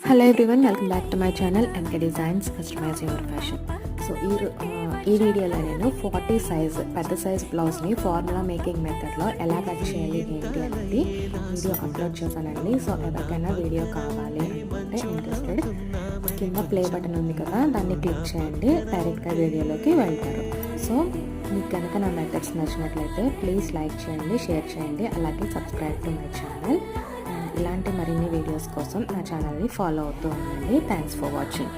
Hello everyone, welcome back to my channel MK designs customize your fashion. So ఈ వీడియోలో నేను 40 size పెద్ద size బ్లౌజ్ని ఫార్ములా మేకింగ్ మెథడ్లో ఎలా కట్ చేయాలి ఏంటి అనేది వీడియో అప్లోడ్ చేశానండి. సో ఎవరికైనా వీడియో కావాలి అనుకుంటే ఇంట్రెస్టెడ్ కింద ప్లే బటన్ ఉంది కదా, దాన్ని క్లిక్ చేయండి, డైరెక్ట్గా వీడియోలోకి వెళ్తారు. సో మీకు కనుక నా మెథడ్స్ నచ్చినట్లయితే ప్లీజ్ లైక్ చేయండి, షేర్ చేయండి, అలాగే సబ్స్క్రైబ్ టు మై ఛానల్. ఇలాంటి మరిన్ని వీడియోస్ కోసం నా ఛానల్ని ఫాలో అవుతూ ఉండండి. Thanks for watching.